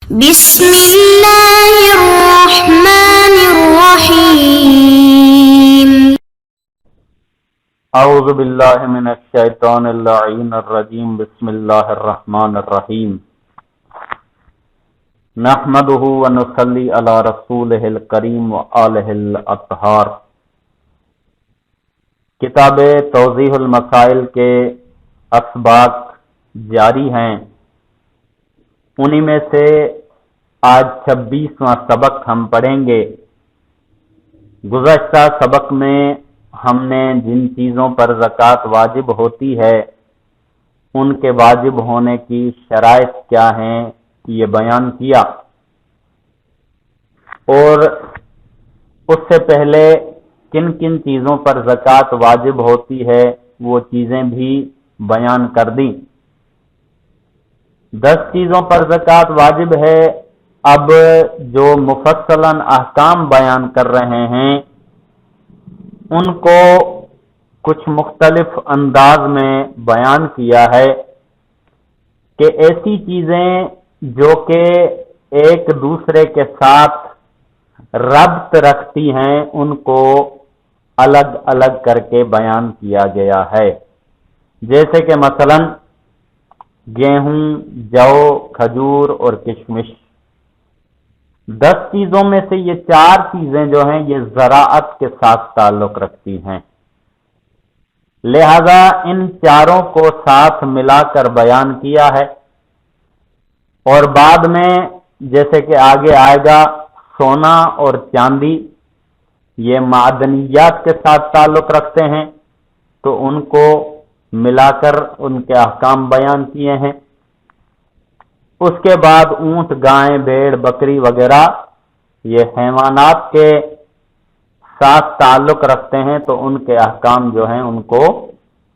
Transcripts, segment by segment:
بسم اللہ الرحمن الرحیم اعوذ باللہ من الشیطان اللعین الرجیم بسم اللہ الرحمن الرحیم نحمدہ ونصلی علی رسولہ الکریم وآلہ الاطہار۔ کتاب توضیح المسائل کے اسباق جاری ہیں، انہی میں سے آج 26واں سبق ہم پڑھیں گے۔ گزشتہ سبق میں ہم نے جن چیزوں پر زکوٰۃ واجب ہوتی ہے ان کے واجب ہونے کی شرائط کیا ہیں یہ بیان کیا، اور اس سے پہلے کن کن چیزوں پر زکوٰۃ واجب ہوتی ہے وہ چیزیں بھی بیان کر دیں۔ 10 چیزوں پر زکوٰۃ واجب ہے۔ اب جو مفصلاً احکام بیان کر رہے ہیں ان کو کچھ مختلف انداز میں بیان کیا ہے کہ ایسی چیزیں جو کہ ایک دوسرے کے ساتھ ربط رکھتی ہیں ان کو الگ الگ کر کے بیان کیا گیا ہے، جیسے کہ مثلاً گیہوں، جو، کھجور اور کشمش۔ 10 چیزوں میں سے یہ 4 چیزیں جو ہیں یہ زراعت کے ساتھ تعلق رکھتی ہیں، لہذا ان چاروں کو ساتھ ملا کر بیان کیا ہے، اور بعد میں جیسے کہ آگے آئے گا سونا اور چاندی یہ معدنیات کے ساتھ تعلق رکھتے ہیں تو ان کو ملا کر ان کے احکام بیان کیے ہیں۔ اس کے بعد اونٹ، گائے، بھیڑ، بکری وغیرہ یہ حیوانات کے ساتھ تعلق رکھتے ہیں تو ان کے احکام جو ہیں ان کو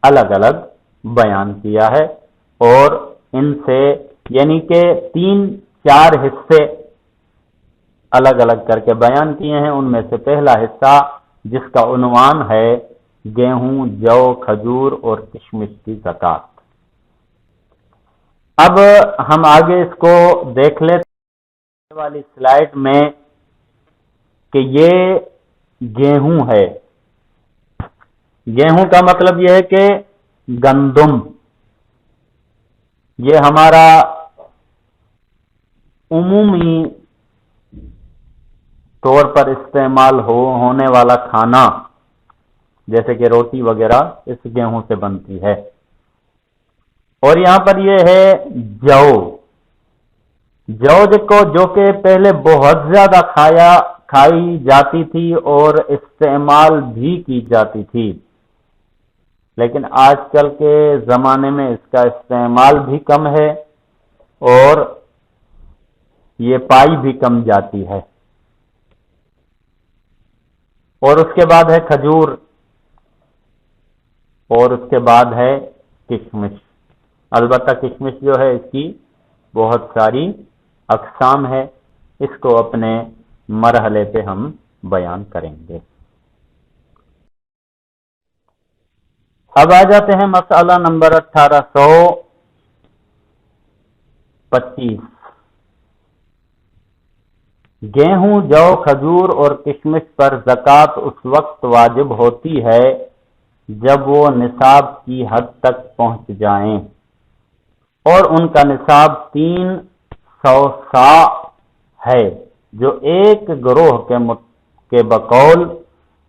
الگ الگ بیان کیا ہے، اور ان سے یعنی کہ 3-4 حصے الگ الگ کر کے بیان کیے ہیں۔ ان میں سے پہلا حصہ جس کا عنوان ہے گیہوں، جو، کھجور اور کشمش کی زکوٰۃ۔ اب ہم آگے اس کو دیکھ لیتے والی سلائیڈ میں کہ یہ گیہوں ہے۔ گیہوں کا مطلب یہ ہے کہ گندم، یہ ہمارا عمومی طور پر استعمال ہونے والا کھانا جیسے کہ روٹی وغیرہ اس گیہوں سے بنتی ہے۔ اور یہاں پر یہ ہے جو جو کہ پہلے بہت زیادہ کھائی جاتی تھی اور استعمال بھی کی جاتی تھی، لیکن آج کل کے زمانے میں اس کا استعمال بھی کم ہے اور یہ پائی بھی کم جاتی ہے۔ اور اس کے بعد ہے کھجور، اور اس کے بعد ہے کشمش۔ البتہ کشمش جو ہے اس کی بہت ساری اقسام ہے، اس کو اپنے مرحلے پہ ہم بیان کریں گے۔ اب آ جاتے ہیں مسئلہ نمبر 1825۔ گیہوں، جو، کھجور اور کشمش پر زکوٰۃ اس وقت واجب ہوتی ہے جب وہ نصاب کی حد تک پہنچ جائیں، اور ان کا نصاب 300 صاع ہے، جو ایک گروہ کے بقول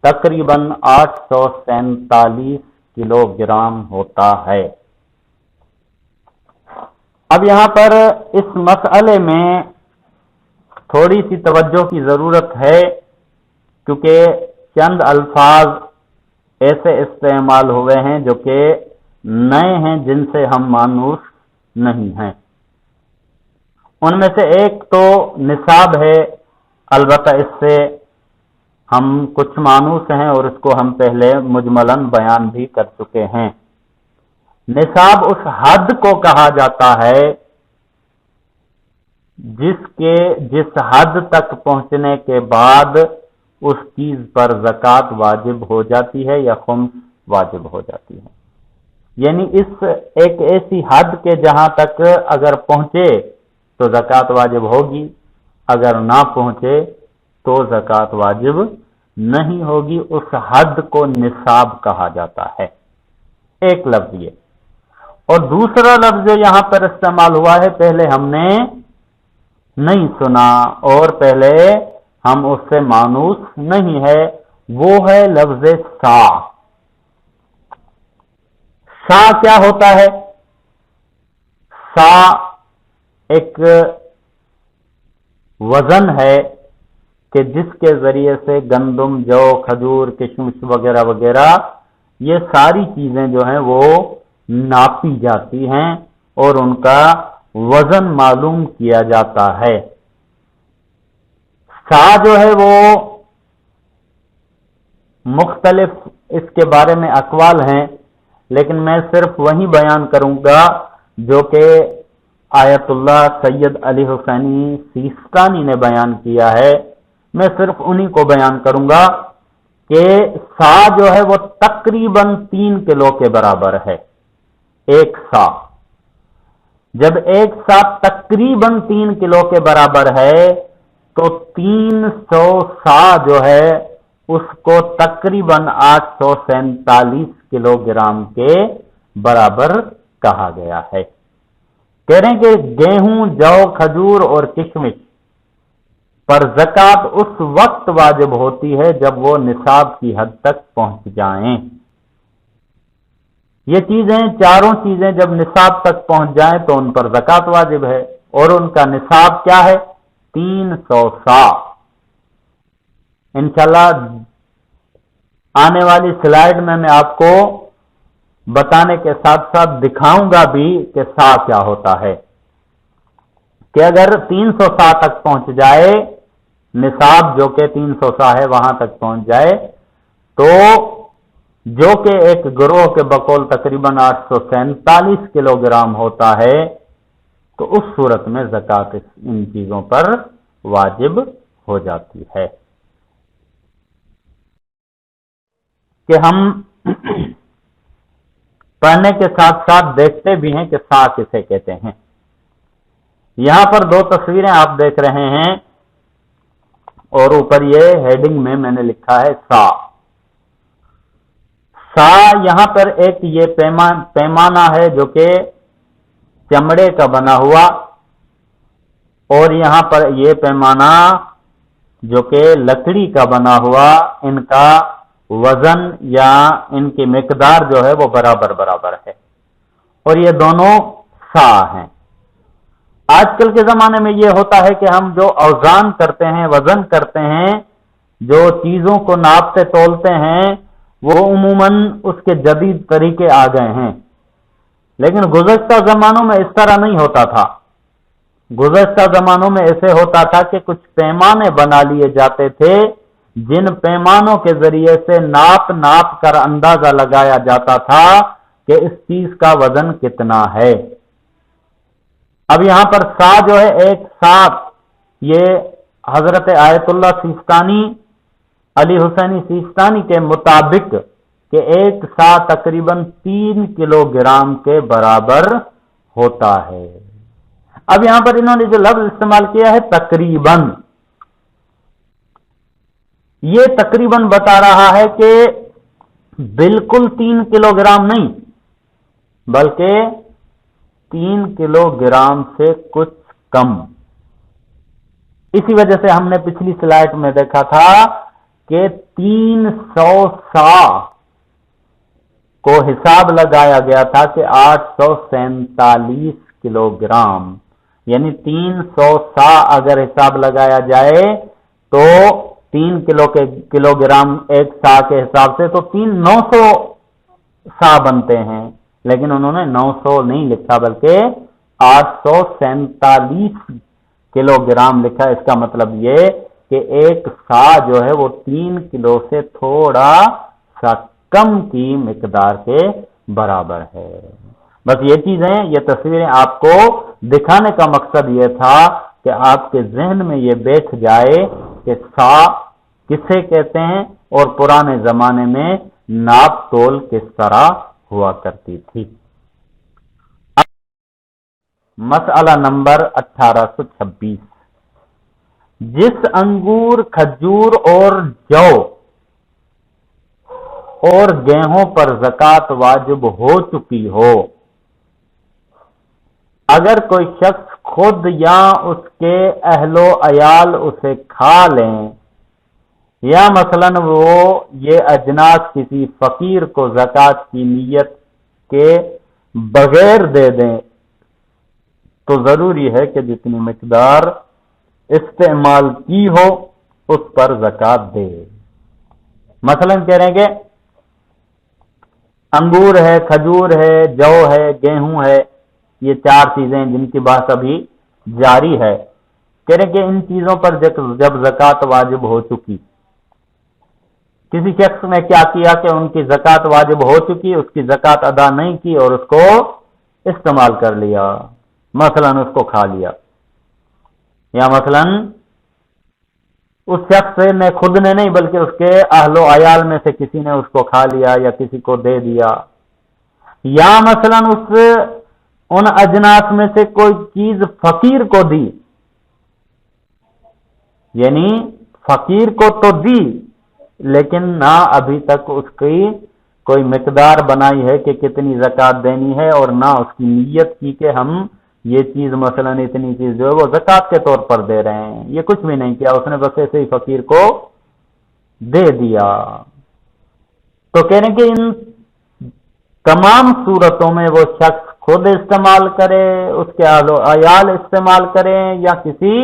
تقریباً 847 کلو گرام ہوتا ہے۔ اب یہاں پر اس مسئلے میں تھوڑی سی توجہ کی ضرورت ہے، کیونکہ چند الفاظ ایسے استعمال ہوئے ہیں جو کہ نئے ہیں جن سے ہم مانوس نہیں ہیں۔ ان میں سے ایک تو نصاب ہے، البتہ اس سے ہم کچھ مانوس ہیں اور اس کو ہم پہلے مجملاً بیان بھی کر چکے ہیں۔ نصاب اس حد کو کہا جاتا ہے جس حد تک پہنچنے کے بعد اس چیز پر زکوٰۃ واجب ہو جاتی ہے یا خمس واجب ہو جاتی ہے، یعنی اس ایک ایسی حد کے جہاں تک اگر پہنچے تو زکوٰۃ واجب ہوگی، اگر نہ پہنچے تو زکوٰۃ واجب نہیں ہوگی۔ اس حد کو نصاب کہا جاتا ہے۔ ایک لفظ یہ، اور دوسرا لفظ جو یہاں پر استعمال ہوا ہے پہلے ہم نے نہیں سنا اور پہلے ہم اس سے مانوس نہیں ہے، وہ ہے لفظ سا۔ سا کیا ہوتا ہے؟ سا ایک وزن ہے کہ جس کے ذریعے سے گندم، جو، کھجور، کشمش وغیرہ وغیرہ یہ ساری چیزیں جو ہیں وہ ناپی جاتی ہیں اور ان کا وزن معلوم کیا جاتا ہے۔ سا جو ہے وہ مختلف اس کے بارے میں اقوال ہیں، لیکن میں صرف وہی بیان کروں گا جو کہ آیت اللہ سید علی حسینی سیستانی نے بیان کیا ہے۔ میں صرف انہی کو بیان کروں گا کہ سا جو ہے وہ تقریباً 3 کلو کے برابر ہے۔ ایک سا، جب ایک سا تقریباً 3 کلو کے برابر ہے تو 300 سا جو ہے اس کو تقریباً 847 کلو گرام کے برابر کہا گیا ہے۔ کہہ رہے ہیں کہ گیہوں، جو، کھجور اور کشمش پر زکوٰۃ اس وقت واجب ہوتی ہے جب وہ نصاب کی حد تک پہنچ جائیں۔ یہ چیزیں، چاروں چیزیں جب نصاب تک پہنچ جائیں تو ان پر زکوٰۃ واجب ہے، اور ان کا نصاب کیا ہے؟ 300 سا۔ انشاءاللہ آنے والی سلائیڈ میں آپ کو بتانے کے ساتھ ساتھ دکھاؤں گا بھی کہ سا کیا ہوتا ہے، کہ اگر 300 سا تک پہنچ جائے، نصاب جو کہ 300 سا ہے وہاں تک پہنچ جائے، تو جو کہ ایک گروہ کے بقول تقریباً 847 کلو گرام ہوتا ہے، تو اس صورت میں زکوٰۃ ان چیزوں پر واجب ہو جاتی ہے۔ کہ ہم پڑھنے کے ساتھ ساتھ دیکھتے بھی ہیں کہ سا کسے کہتے ہیں۔ یہاں پر 2 تصویریں آپ دیکھ رہے ہیں اور اوپر یہ ہیڈنگ میں نے لکھا ہے سا۔ سا یہاں پر ایک یہ پیمانہ ہے جو کہ چمڑے کا بنا ہوا، اور یہاں پر یہ پیمانہ جو کہ لکڑی کا بنا ہوا، ان کا وزن یا ان کی مقدار جو ہے وہ برابر برابر ہے، اور یہ دونوں سا ہیں۔ آج کل کے زمانے میں یہ ہوتا ہے کہ ہم جو اوزان کرتے ہیں، وزن کرتے ہیں، جو چیزوں کو ناپتے تولتے ہیں، وہ عموماً اس کے جدید طریقے آ گئے ہیں، لیکن گزشتہ زمانوں میں اس طرح نہیں ہوتا تھا۔ گزشتہ زمانوں میں ایسے ہوتا تھا کہ کچھ پیمانے بنا لیے جاتے تھے، جن پیمانوں کے ذریعے سے ناپ کر اندازہ لگایا جاتا تھا کہ اس چیز کا وزن کتنا ہے۔ اب یہاں پر سا جو ہے ایک ساتھ، یہ حضرت آیت اللہ سیستانی، علی حسینی سیستانی کے مطابق کہ ایک سا تقریباً 3 کلو گرام کے برابر ہوتا ہے۔ اب یہاں پر انہوں نے جو لفظ استعمال کیا ہے تقریباً، یہ تقریباً بتا رہا ہے کہ بالکل 3 کلو گرام نہیں، بلکہ 3 کلو گرام سے کچھ کم۔ اسی وجہ سے ہم نے پچھلی سلائیڈ میں دیکھا تھا کہ 300 سا کو حساب لگایا گیا تھا کہ 847 کلو گرام، یعنی 300 سا اگر حساب لگایا جائے تو 3 کلو گرام ایک سا کے حساب سے تو 900 سا بنتے ہیں، لیکن انہوں نے 900 نہیں لکھا بلکہ 847 کلو گرام لکھا۔ اس کا مطلب یہ کہ ایک سا جو ہے وہ 3 کلو سے تھوڑا سا کم کی مقدار کے برابر ہے۔ بس یہ چیزیں، یہ تصویریں آپ کو دکھانے کا مقصد یہ تھا کہ آپ کے ذہن میں یہ بیٹھ جائے کہ سا کسے کہتے ہیں اور پرانے زمانے میں ناپ تول کس طرح ہوا کرتی تھی۔ مسئلہ نمبر 1826، جس انگور، کھجور اور جو اور گیہوں پر زکوٰۃ واجب ہو چکی ہو، اگر کوئی شخص خود یا اس کے اہل و عیال اسے کھا لیں، یا مثلا وہ یہ اجناس کسی فقیر کو زکوٰۃ کی نیت کے بغیر دے دیں، تو ضروری ہے کہ جتنی مقدار استعمال کی ہو اس پر زکوٰۃ دے۔ مثلا کہہ رہے ہیں کہ انگور ہے، کھجور ہے، جو ہے، گیہوں ہے، یہ 4 چیزیں جن کی بات ابھی جاری ہے۔ کہہ رہے ہیں کہ ان چیزوں پر جب زکوٰۃ واجب ہو چکی، کسی شخص نے کیا کیا کہ ان کی زکوٰۃ واجب ہو چکی، اس کی زکوٰۃ ادا نہیں کی اور اس کو استعمال کر لیا، مثلا اس کو کھا لیا، یا مثلا اس شخص نے خود نے نہیں بلکہ اس کے اہل و عیال میں سے کسی نے اس کو کھا لیا یا کسی کو دے دیا، یا مثلا ان اجناس میں سے کوئی چیز فقیر کو دی، یعنی فقیر کو تو دی لیکن نہ ابھی تک اس کی کوئی مقدار بنائی ہے کہ کتنی زکوٰۃ دینی ہے، اور نہ اس کی نیت کی کہ ہم یہ چیز مثلا اتنی چیز جو ہے وہ زکوٰۃ کے طور پر دے رہے ہیں، یہ کچھ بھی نہیں کیا، اس نے بس ایسے ہی فقیر کو دے دیا۔ تو کہہ رہے ہیں کہ ان تمام صورتوں میں وہ شخص خود استعمال کرے، اس کے اہل و عیال استعمال کریں، یا کسی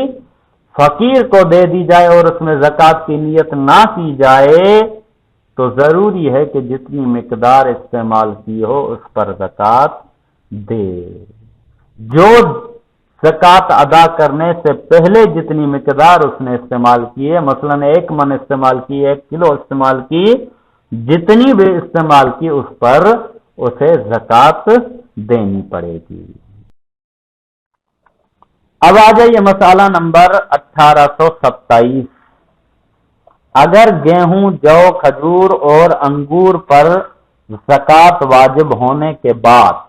فقیر کو دے دی جائے اور اس میں زکوٰۃ کی نیت نہ کی جائے، تو ضروری ہے کہ جتنی مقدار استعمال کی ہو اس پر زکوٰۃ دے۔ جو زکوٰۃ ادا کرنے سے پہلے جتنی مقدار اس نے استعمال کی ہے، مثلا 1 من استعمال کی، 1 کلو استعمال کی، جتنی بھی استعمال کی اس پر اسے زکوٰۃ دینی پڑے گی۔ اب آ جائیے مسئلہ نمبر 1827، اگر گیہوں، جو، کھجور اور انگور پر زکوٰۃ واجب ہونے کے بعد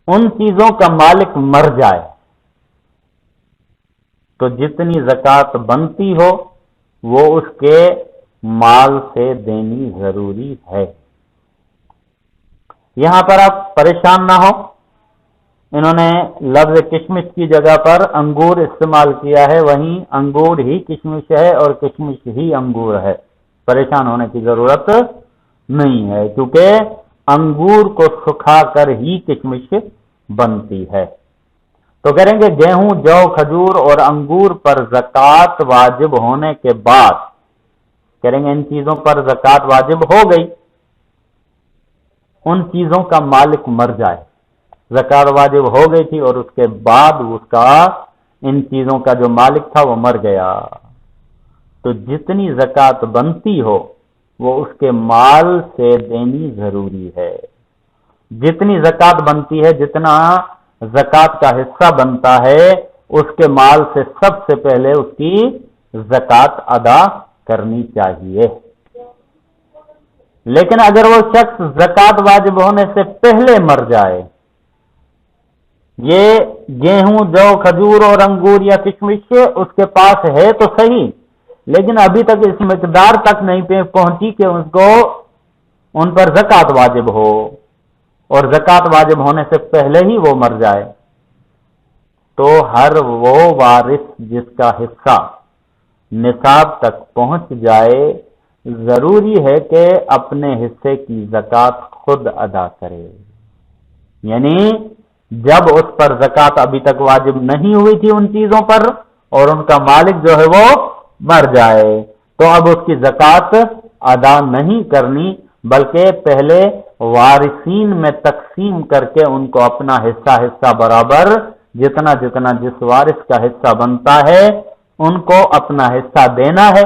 ان چیزوں کا مالک مر جائے تو جتنی زکوٰۃ بنتی ہو وہ اس کے مال سے دینی ضروری ہے۔ یہاں پر آپ پریشان نہ ہو، انہوں نے لفظ کشمش کی جگہ پر انگور استعمال کیا ہے، وہیں انگور ہی کشمش ہے اور کشمش ہی انگور ہے، پریشان ہونے کی ضرورت نہیں ہے، کیونکہ انگور کو سکھا کر ہی کشمش بنتی ہے۔ تو کریں گے گیہوں، جو، کھجور اور انگور پر زکوٰۃ واجب ہونے کے بعد، کریں گے ان چیزوں پر زکوٰۃ واجب ہو گئی، ان چیزوں کا مالک مر جائے، زکوٰۃ واجب ہو گئی تھی اور اس کے بعد اس کا ان چیزوں کا جو مالک تھا وہ مر گیا، تو جتنی زکوٰۃ بنتی ہو وہ اس کے مال سے دینی ضروری ہے۔ جتنی زکوٰۃ بنتی ہے، جتنا زکوٰۃ کا حصہ بنتا ہے، اس کے مال سے سب سے پہلے اس کی زکوٰۃ ادا کرنی چاہیے۔ لیکن اگر وہ شخص زکوٰۃ واجب ہونے سے پہلے مر جائے، یہ گیہوں، جو، کھجور اور انگور یا کشمش اس کے پاس ہے تو صحیح، لیکن ابھی تک اس مقدار تک نہیں پہنچی کہ اس کو ان پر زکوٰۃ واجب ہو، اور زکوٰۃ واجب ہونے سے پہلے ہی وہ مر جائے، تو ہر وہ وارث جس کا حصہ نصاب تک پہنچ جائے ضروری ہے کہ اپنے حصے کی زکوٰۃ خود ادا کرے، یعنی جب اس پر زکوٰۃ ابھی تک واجب نہیں ہوئی تھی ان چیزوں پر اور ان کا مالک جو ہے وہ مر جائے، تو اب اس کی زکوٰۃ ادا نہیں کرنی، بلکہ پہلے وارثین میں تقسیم کر کے ان کو اپنا حصہ برابر جتنا جتنا جس وارث کا حصہ بنتا ہے ان کو اپنا حصہ دینا ہے۔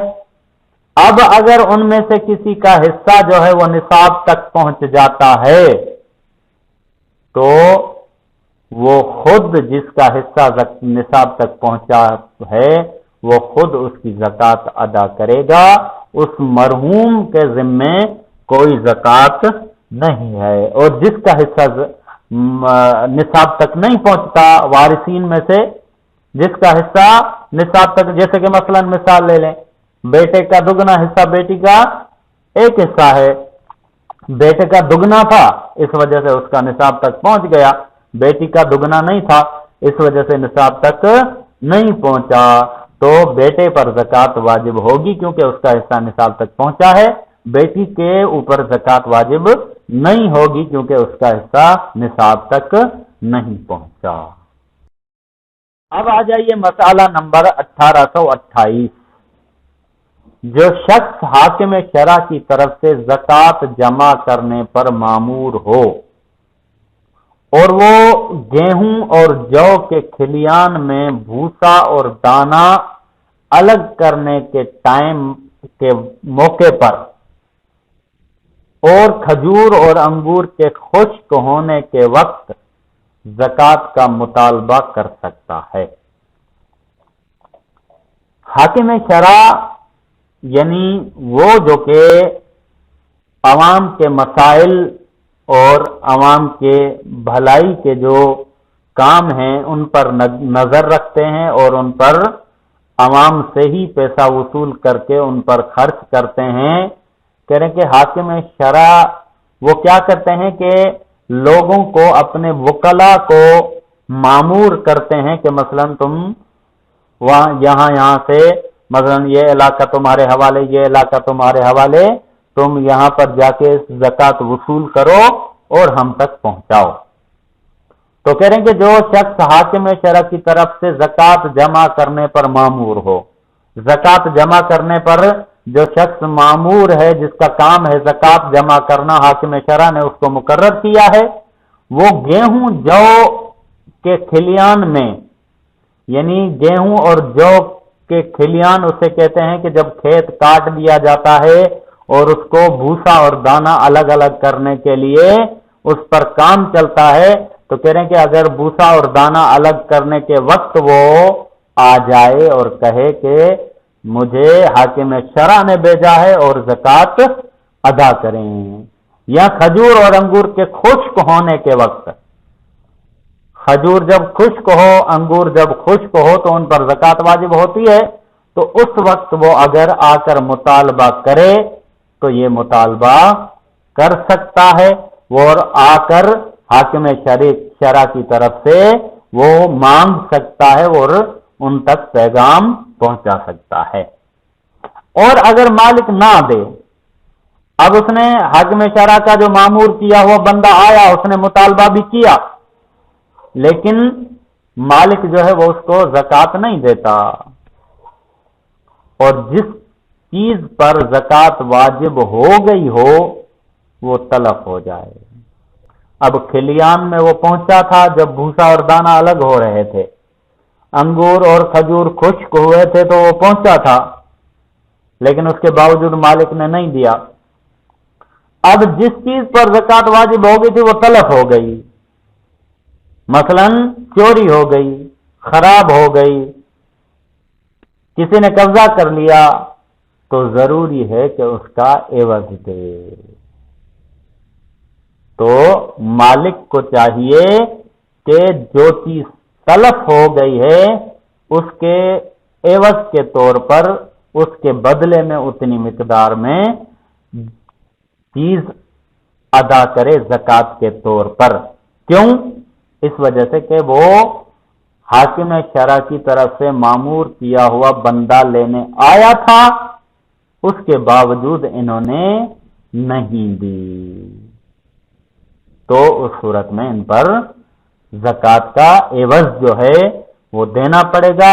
اب اگر ان میں سے کسی کا حصہ جو ہے وہ نصاب تک پہنچ جاتا ہے تو وہ خود جس کا حصہ نصاب تک پہنچا ہے وہ خود اس کی زکوٰۃ ادا کرے گا، اس مرحوم کے ذمے کوئی زکوٰۃ نہیں ہے، اور جس کا حصہ نصاب تک نہیں پہنچتا، وارثین میں سے جس کا حصہ نصاب تک، جیسے کہ مثلا مثال لے لیں، بیٹے کا دگنا حصہ بیٹی کا ایک حصہ ہے، بیٹے کا دگنا تھا اس وجہ سے اس کا نصاب تک پہنچ گیا، بیٹی کا دگنا نہیں تھا اس وجہ سے نصاب تک نہیں پہنچا، تو بیٹے پر زکوٰۃ واجب ہوگی کیونکہ اس کا حصہ نصاب تک پہنچا ہے، بیٹی کے اوپر زکوٰۃ واجب نہیں ہوگی کیونکہ اس کا حصہ نصاب تک نہیں پہنچا۔ اب آ جائیے مسئلہ نمبر 1828۔ جو شخص حاکم شرع کی طرف سے زکوٰۃ جمع کرنے پر مامور ہو اور وہ گیہوں اور جو کے کھلیان میں بھوسا اور دانہ الگ کرنے کے ٹائم کے موقع پر اور کھجور اور انگور کے خشک ہونے کے وقت زکوٰۃ کا مطالبہ کر سکتا ہے۔ حاکم شرع یعنی وہ جو کہ عوام کے مسائل اور عوام کے بھلائی کے جو کام ہیں ان پر نظر رکھتے ہیں اور ان پر عوام سے ہی پیسہ وصول کر کے ان پر خرچ کرتے ہیں۔ کہہ رہے ہیں کہ حاکم شرع وہ کیا کرتے ہیں کہ لوگوں کو اپنے وکلاء کو مامور کرتے ہیں کہ مثلا تم وہاں یہاں سے مثلا یہ علاقہ تمہارے حوالے، یہ علاقہ تمہارے حوالے، تم یہاں پر جا کے زکوٰۃ وصول کرو اور ہم تک پہنچاؤ۔ تو کہہ رہے ہیں کہ جو شخص حاکم شرع کی طرف سے زکوٰۃ جمع کرنے پر مامور ہو، زکوٰۃ جمع کرنے پر جو شخص مامور ہے جس کا کام ہے زکوٰۃ جمع کرنا، حاکم شرع نے اس کو مقرر کیا ہے، وہ گیہوں جو کے کھلیان میں، یعنی گیہوں اور جو کے کھلیان اسے کہتے ہیں کہ جب کھیت کاٹ لیا جاتا ہے اور اس کو بھوسا اور دانہ الگ الگ کرنے کے لیے اس پر کام چلتا ہے، تو کہہ رہے ہیں کہ اگر بھوسا اور دانہ الگ کرنے کے وقت وہ آ جائے اور کہے کہ مجھے حاکم شرع نے بھیجا ہے اور زکوٰۃ ادا کریں، یا کھجور اور انگور کے خشک ہونے کے وقت، کھجور جب خشک ہو، انگور جب خشک ہو تو ان پر زکوٰۃ واجب ہوتی ہے، تو اس وقت وہ اگر آ کر مطالبہ کرے تو یہ مطالبہ کر سکتا ہے، اور آ کر حاکم شرع کی طرف سے وہ مانگ سکتا ہے اور ان تک پیغام پہنچا سکتا ہے۔ اور اگر مالک نہ دے، اب اس نے حاکم شرع کا جو مامور کیا ہوا بندہ آیا، اس نے مطالبہ بھی کیا، لیکن مالک جو ہے وہ اس کو زکوٰۃ نہیں دیتا، اور جس چیز پر زکوٰۃ واجب ہو گئی ہو وہ تلف ہو جائے۔ اب کھلیان میں وہ پہنچا تھا جب بھوسا اور دانہ الگ ہو رہے تھے، انگور اور کھجور خشک ہوئے تھے تو وہ پہنچا تھا، لیکن اس کے باوجود مالک نے نہیں دیا۔ اب جس چیز پر زکوٰۃ واجب ہو گئی تھی وہ تلف ہو گئی، مثلا چوری ہو گئی، خراب ہو گئی، کسی نے قبضہ کر لیا، تو ضروری ہے کہ اس کا عوض دے۔ تو مالک کو چاہیے کہ جو چیز تلف ہو گئی ہے اس کے عوض کے طور پر، اس کے بدلے میں اتنی مقدار میں چیز ادا کرے زکوٰۃ کے طور پر۔ کیوں؟ اس وجہ سے کہ وہ حاکم شرع کی طرف سے مامور کیا ہوا بندہ لینے آیا تھا، اس کے باوجود انہوں نے نہیں دی، تو اس صورت میں ان پر زکوٰۃ کا عوض جو ہے وہ دینا پڑے گا،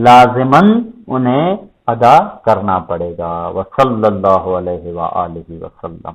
لازماً انہیں ادا کرنا پڑے گا۔ وصلی اللہ علیہ وآلہ وسلم۔